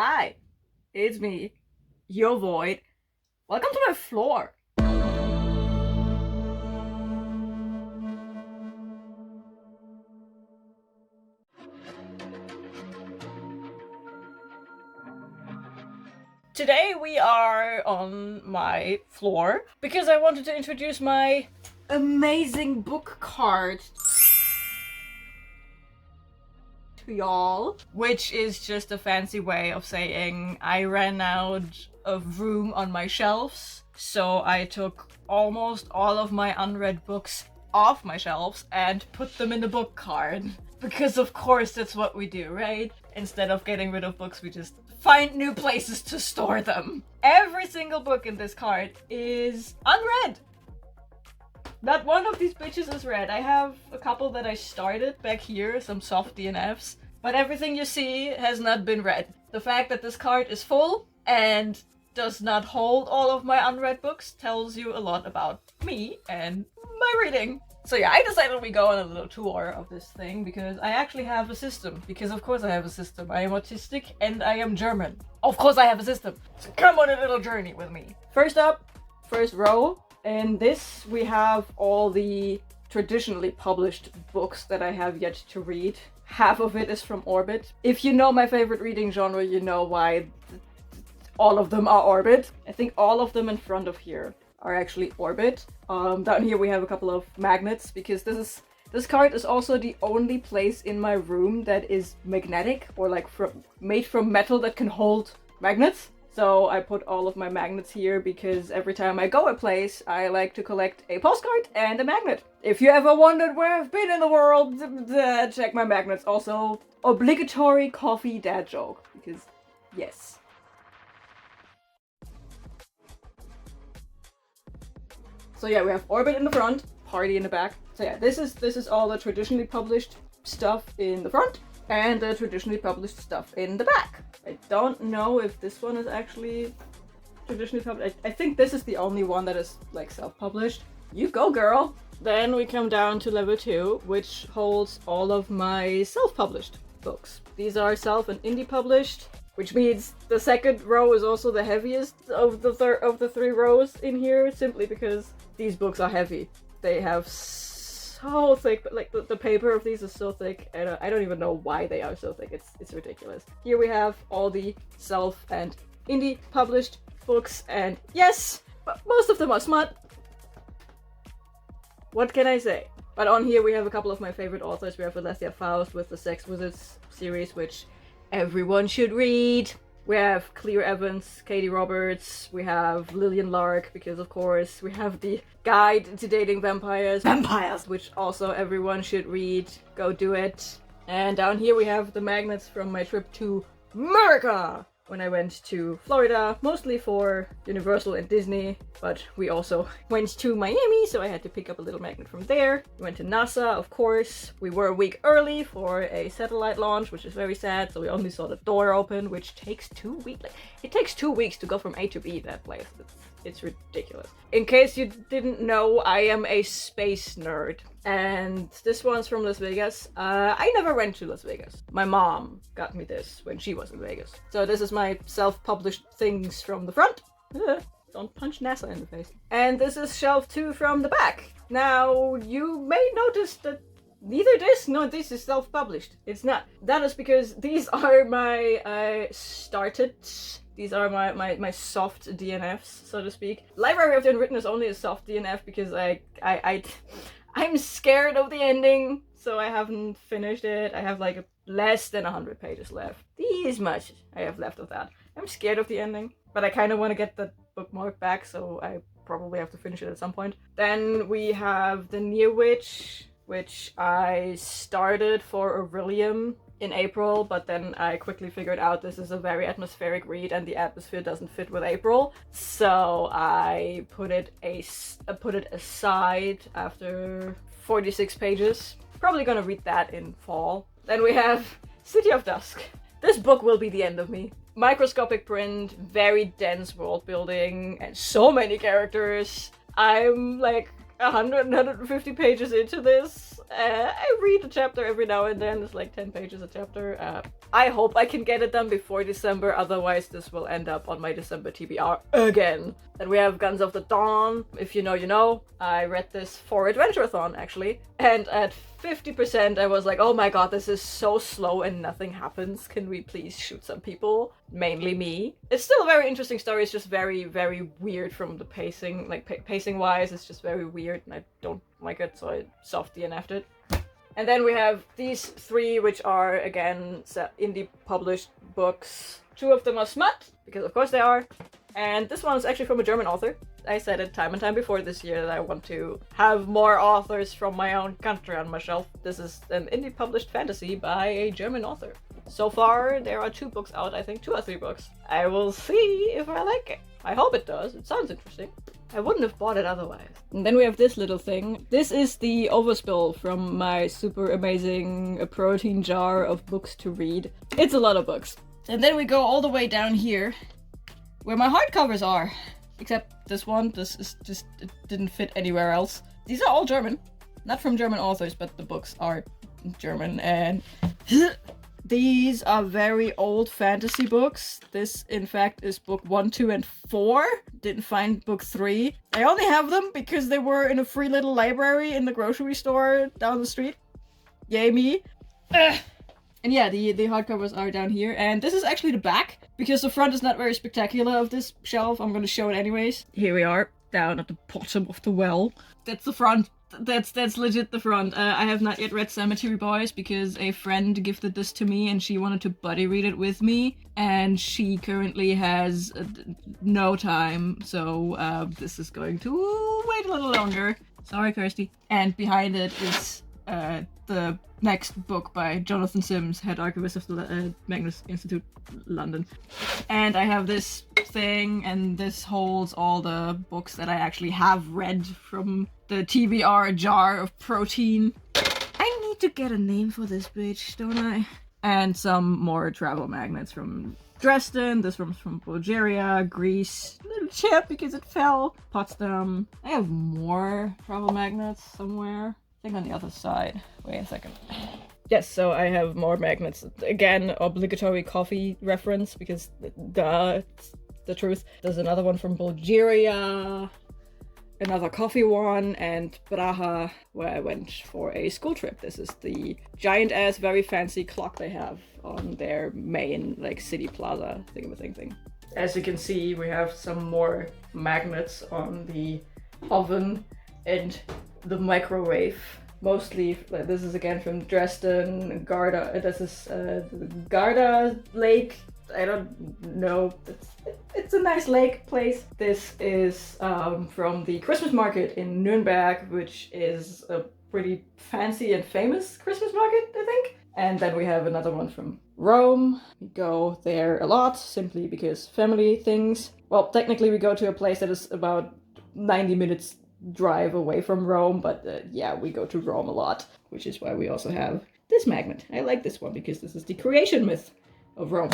Hi, it's me, your void. Welcome to my floor. Today we are on my floor because I wanted to introduce my amazing book card to y'all, which is just a fancy way of saying I ran out of room on my shelves, so I took almost all of my unread books off my shelves and put them in the book card. Because of course that's what we do, right? Instead of getting rid of books, we just find new places to store them. Every single book in this card is unread. Not one of these bitches is read. I have a couple that I started back here, some soft DNFs, but everything you see has not been read. The fact that this card is full and does not hold all of my unread books tells you a lot about me and my reading. So yeah, I decided we go on a little tour of this thing because I actually have a system. Because of course I have a system. I am autistic and I am German. Of course I have a system. So come on a little journey with me. First up, first row. In this we have all the traditionally published books that I have yet to read. Half of it is from Orbit. If you know my favorite reading genre, you know why all of them are Orbit. I think all of them in front of here are actually Orbit. Down here we have a couple of magnets because this card is also the only place in my room that is magnetic or like made from metal that can hold magnets. So I put all of my magnets here because every time I go a place, I like to collect a postcard and a magnet. If you ever wondered where I've been in the world, check my magnets. Also, obligatory coffee dad joke, because yes. So yeah, we have Orbit in the front, Party in the back. So yeah, this is all the traditionally published stuff in the front and the traditionally published stuff in the back. I don't know if this one is actually traditionally published. I think this is the only one that is like self-published. You go, girl! Then we come down to level 2, which holds all of my self-published books. These are self and indie published, which means the second row is also the heaviest of the three rows in here, simply because these books are heavy. They have so thick, but like the paper of these is so thick, and I don't even know why they are so thick. It's ridiculous. Here we have all the self and indie published books, and yes, but most of them are smut. What can I say? But on here we have a couple of my favorite authors. We have Alessia Faust with the Sex Wizards series, which everyone should read. We have Clear Evans, Katie Roberts, we have Lillian Lark, because of course we have the Guide to Dating Vampires, which also everyone should read. Go do it. And down here we have the magnets from my trip to America, when I went to Florida, mostly for Universal and Disney, but we also went to Miami, so I had to pick up a little magnet from there. We went to NASA, of course. We were a week early for a satellite launch, which is very sad, so we only saw the door open, which takes 2 weeks. Like, it takes 2 weeks to go from A to B, that place. It's ridiculous. In case you didn't know, I am a space nerd. And this one's from Las Vegas. I never went to Las Vegas. My mom got me this when she was in Vegas. So this is my self-published things from the front. Don't punch NASA in the face. And this is shelf 2 from the back. Now, you may notice that neither this nor this is self-published. It's not. That is because these are my started. These are my soft DNFs, so to speak. Library of the Unwritten is only a soft DNF because I'm scared of the ending, so I haven't finished it. I have like less than 100 pages left. This much I have left of that. I'm scared of the ending, but I kind of want to get the bookmark back, so I probably have to finish it at some point. Then we have The Near Witch, which I started for Aurelium in April, but then I quickly figured out this is a very atmospheric read and the atmosphere doesn't fit with April, so I put it aside after 46 pages. Probably gonna read that in fall. Then we have City of Dusk. This book will be the end of me. Microscopic print, very dense world building, and so many characters. I'm like 150 pages into this. I read a chapter every now and then. It's like 10 pages a chapter. I hope I can get it done before December, otherwise this will end up on my December TBR again. Then we have Guns of the Dawn. If you know, you know. I read this for Adventure-a-thon, actually. And at 50% I was like, oh my god, this is so slow and nothing happens. Can we please shoot some people? Mainly me. It's still a very interesting story. It's just very, very weird from the pacing. Like, pacing-wise, it's just very weird, and I don't like it, so I soft DNF'd it. And then we have these three, which are, again, indie published books. Two of them are smut, because of course they are. And this one is actually from a German author. I said it time and time before this year that I want to have more authors from my own country on my shelf. This is an indie published fantasy by a German author. So far, there are 2 books out, I think 2 or 3 books. I will see if I like it. I hope it does. It sounds interesting. I wouldn't have bought it otherwise. And then we have this little thing. This is the overspill from my super amazing protein jar of books to read. It's a lot of books. And then we go all the way down here, where my hardcovers are. Except this one. This is just, it didn't fit anywhere else. These are all German. Not from German authors, but the books are German. And these are very old fantasy books. This, in fact, is book 1, 2, and 4. Didn't find book 3. I only have them because they were in a free little library in the grocery store down the street. Yay me. And yeah, the hardcovers are down here. And this is actually the back, because the front is not very spectacular of this shelf. I'm gonna show it anyways. Here we are, down at the bottom of the well. That's the front. That's legit the front. I have not yet read Cemetery Boys because a friend gifted this to me and she wanted to buddy read it with me, and she currently has no time, so this is going to wait a little longer. Sorry, Kirsty. And behind it is the next book by Jonathan Sims, head archivist of the Magnus Institute, London. And I have this thing, and this holds all the books that I actually have read from the TBR jar of protein. I need to get a name for this bitch, don't I? And some more travel magnets from Dresden. This one's from Bulgaria, Greece, little chip because it fell, Potsdam. I have more travel magnets somewhere. I think on the other side. Wait a second. Yes, so I have more magnets. Again, obligatory coffee reference because duh, it's the truth. There's another one from Bulgaria, another coffee one, and Praha, where I went for a school trip. This is the giant ass, very fancy clock they have on their main, like, city plaza thing. As you can see, we have some more magnets on the oven and the microwave. Mostly, this is again from Dresden, Garda. This is Garda Lake. I don't know. It's a nice lake place. This is from the Christmas market in Nuremberg, which is a pretty fancy and famous Christmas market, I think. And then we have another one from Rome. We go there a lot, simply because family things. Well, technically we go to a place that is about 90 minutes drive away from Rome, but yeah, we go to Rome a lot, which is why we also have this magnet. I like this one because this is the creation myth of Rome.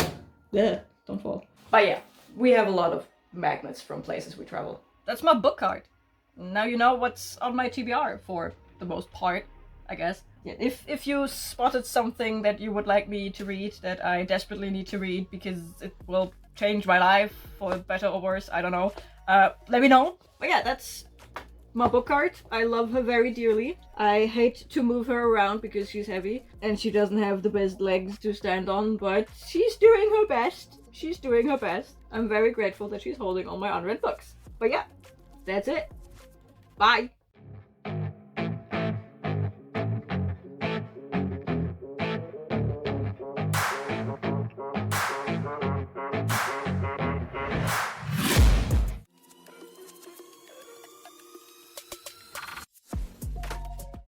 Yeah, don't fall. But yeah, we have a lot of magnets from places we travel. That's my book card. Now you know what's on my TBR for the most part, I guess. Yeah, if you spotted something that you would like me to read that I desperately need to read because it will change my life for better or worse, I don't know, let me know. But yeah, that's my book card. I love her very dearly. I hate to move her around because she's heavy and she doesn't have the best legs to stand on, but she's doing her best. She's doing her best. I'm very grateful that she's holding all my unread books. But yeah, that's it. Bye.